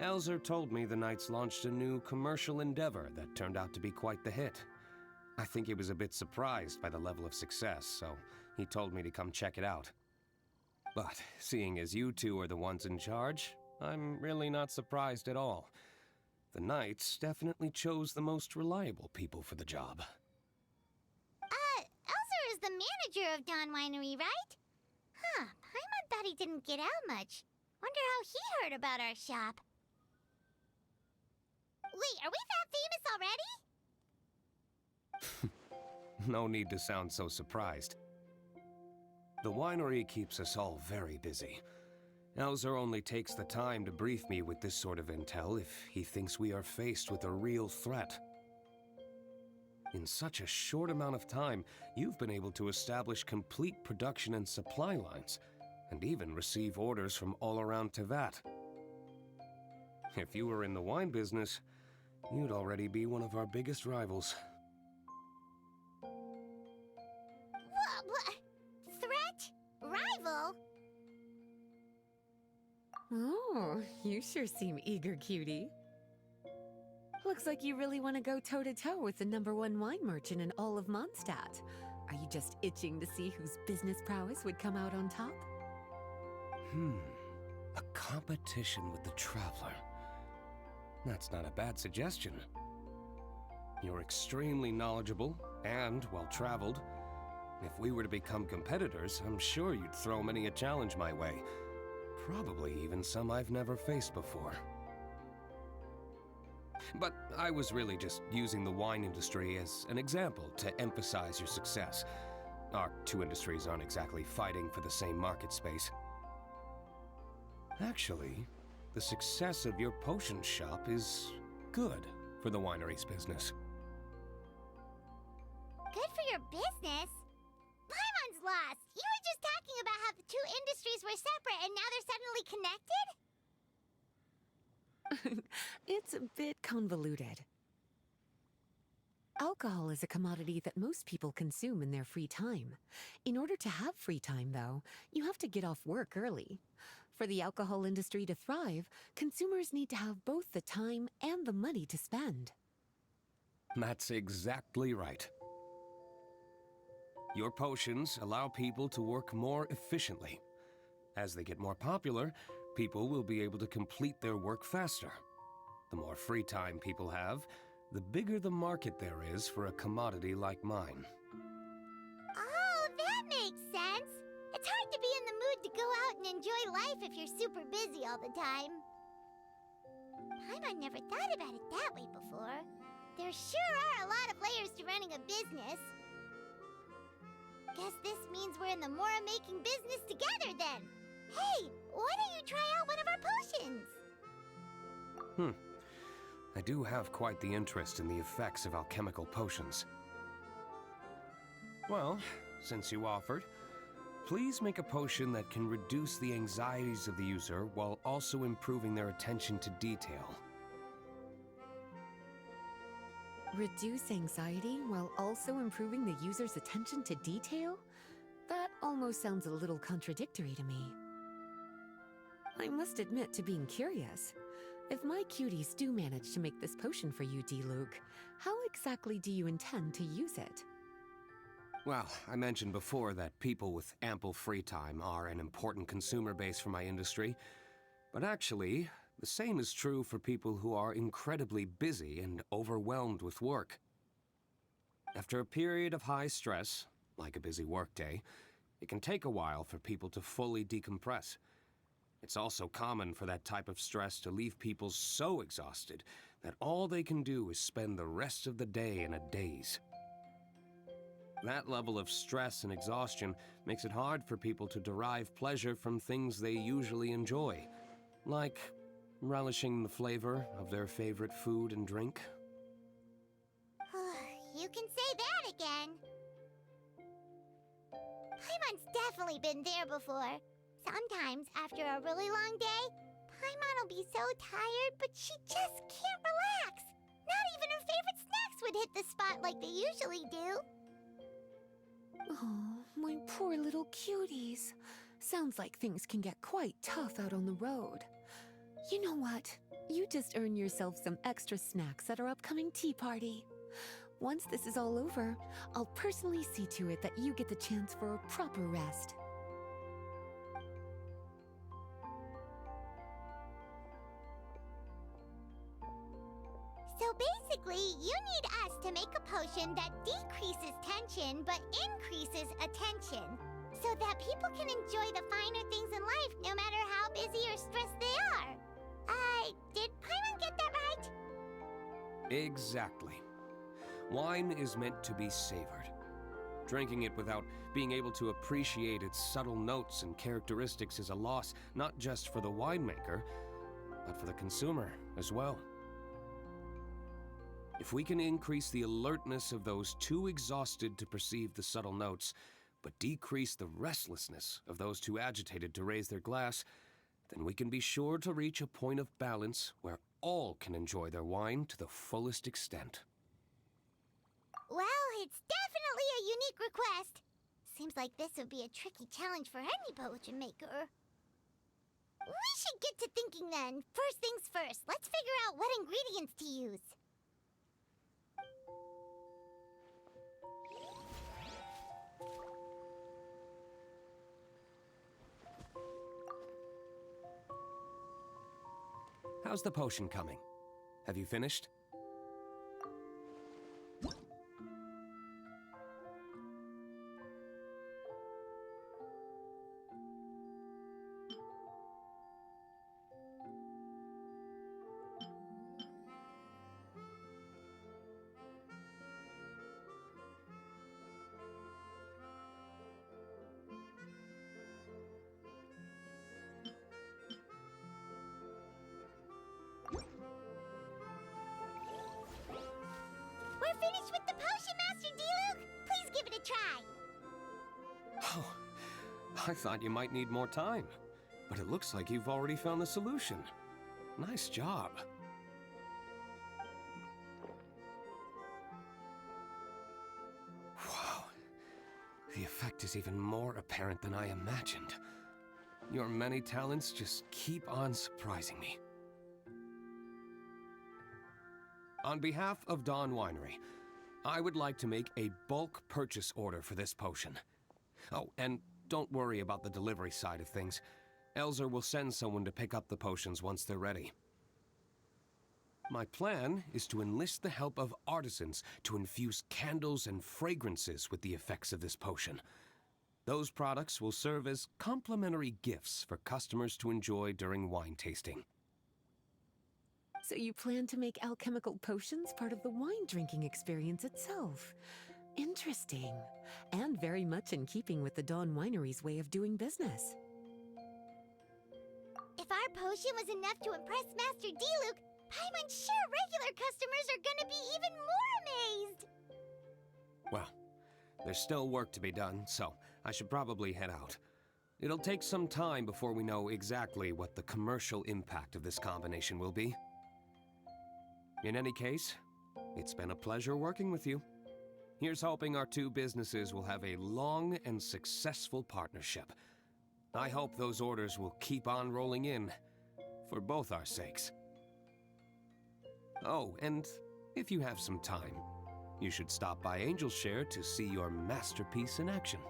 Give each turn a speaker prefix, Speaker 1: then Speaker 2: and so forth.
Speaker 1: Elzer told me the Knights launched a new commercial endeavor that turned out to be quite the hit. I think he was a bit surprised by the level of success, so he told me to come check it out. But seeing as you two are the ones in charge, I'm really not surprised at all. The Knights definitely chose the most reliable people for the job.
Speaker 2: Elzer is the manager of Dawn Winery, right? Huh, Paimon thought he didn't get out much. Wonder how he heard about our shop. Wait, are we that famous already?
Speaker 1: No need to sound so surprised. The winery keeps us all very busy. Elzer only takes the time to brief me with this sort of intel if he thinks we are faced with a real threat. In such a short amount of time, you've been able to establish complete production and supply lines, and even receive orders from all around Teyvat. If you were in the wine business, you'd already be one of our biggest rivals.
Speaker 2: What? Threat? Rival?
Speaker 3: Oh, you sure seem eager, cutie. Looks like you really want to go toe-to-toe with the #1 wine merchant in all of Mondstadt. Are you just itching to see whose business prowess would come out on top?
Speaker 1: A competition with the Traveler. That's not a bad suggestion. You're extremely knowledgeable and well-traveled. If we were to become competitors, I'm sure you'd throw many a challenge my way. Probably even some I've never faced before. But I was really just using the wine industry as an example to emphasize your success. Our two industries aren't exactly fighting for the same market space. Actually, the success of your potion shop is good for the winery's business.
Speaker 2: Good for your business? Paimon's lost! You were just talking about how the two industries were separate and now they're suddenly connected?
Speaker 3: It's a bit convoluted. Alcohol is a commodity that most people consume in their free time. In order to have free time, though, you have to get off work early. For the alcohol industry to thrive, consumers need to have both the time and the money to spend.
Speaker 1: That's exactly right. Your potions allow people to work more efficiently. As they get more popular, people will be able to complete their work faster. The more free time people have, the bigger the market there is for a commodity like mine.
Speaker 2: Oh, that makes sense. It's hard to be in the mood to go out and enjoy life if you're super busy all the time. Paimon never thought about it that way before. There sure are a lot of layers to running a business. Guess this means we're in the Mora-making business together then. Hey, why don't you try out one of our potions?
Speaker 1: I do have quite the interest in the effects of alchemical potions. Well, since you offered, please make a potion that can reduce the anxieties of the user while also improving their attention to detail.
Speaker 3: Reduce anxiety while also improving the user's attention to detail? That almost sounds a little contradictory to me. I must admit to being curious. If my cuties do manage to make this potion for you, Diluc, how exactly do you intend to use it?
Speaker 1: Well, I mentioned before that people with ample free time are an important consumer base for my industry. But actually, the same is true for people who are incredibly busy and overwhelmed with work. After a period of high stress, like a busy workday, it can take a while for people to fully decompress. It's also common for that type of stress to leave people so exhausted that all they can do is spend the rest of the day in a daze. That level of stress and exhaustion makes it hard for people to derive pleasure from things they usually enjoy, like relishing the flavor of their favorite food and drink.
Speaker 2: You can say that again. Paimon's definitely been there before. Sometimes, after a really long day, Paimon will be so tired, but she just can't relax. Not even her favorite snacks would hit the spot like they usually do.
Speaker 3: Oh, my poor little cuties. Sounds like things can get quite tough out on the road. You know what? You just earn yourself some extra snacks at our upcoming tea party. Once this is all over, I'll personally see to it that you get the chance for a proper rest.
Speaker 2: So basically, you need us to make a potion that decreases tension but increases attention, so that people can enjoy the finer things in life no matter how busy or stressed they are. Did Paimon get that right?
Speaker 1: Exactly. Wine is meant to be savored. Drinking it without being able to appreciate its subtle notes and characteristics is a loss not just for the winemaker, but for the consumer as well. If we can increase the alertness of those too exhausted to perceive the subtle notes, but decrease the restlessness of those too agitated to raise their glass, then we can be sure to reach a point of balance where all can enjoy their wine to the fullest extent.
Speaker 2: Well, it's definitely a unique request. Seems like this would be a tricky challenge for any potion maker. We should get to thinking then. First things first, let's figure out what ingredients to use.
Speaker 1: How's the potion coming? Have you finished?
Speaker 2: We're finished with the potion, Master Diluc! Please give it a try!
Speaker 1: Oh, I thought you might need more time, but it looks like you've already found the solution. Nice job. Wow, the effect is even more apparent than I imagined. Your many talents just keep on surprising me. On behalf of Dawn Winery, I would like to make a bulk purchase order for this potion. Oh, and don't worry about the delivery side of things. Elzer will send someone to pick up the potions once they're ready. My plan is to enlist the help of artisans to infuse candles and fragrances with the effects of this potion. Those products will serve as complimentary gifts for customers to enjoy during wine tasting.
Speaker 3: So you plan to make alchemical potions part of the wine drinking experience itself. Interesting. And very much in keeping with the Dawn Winery's way of doing business.
Speaker 2: If our potion was enough to impress Master Diluc, Paimon's sure regular customers are gonna be even more amazed!
Speaker 1: Well, there's still work to be done, so I should probably head out. It'll take some time before we know exactly what the commercial impact of this combination will be. In any case, it's been a pleasure working with you. Here's hoping our two businesses will have a long and successful partnership. I hope those orders will keep on rolling in, for both our sakes. Oh, and if you have some time, you should stop by Angel's Share to see your masterpiece in action.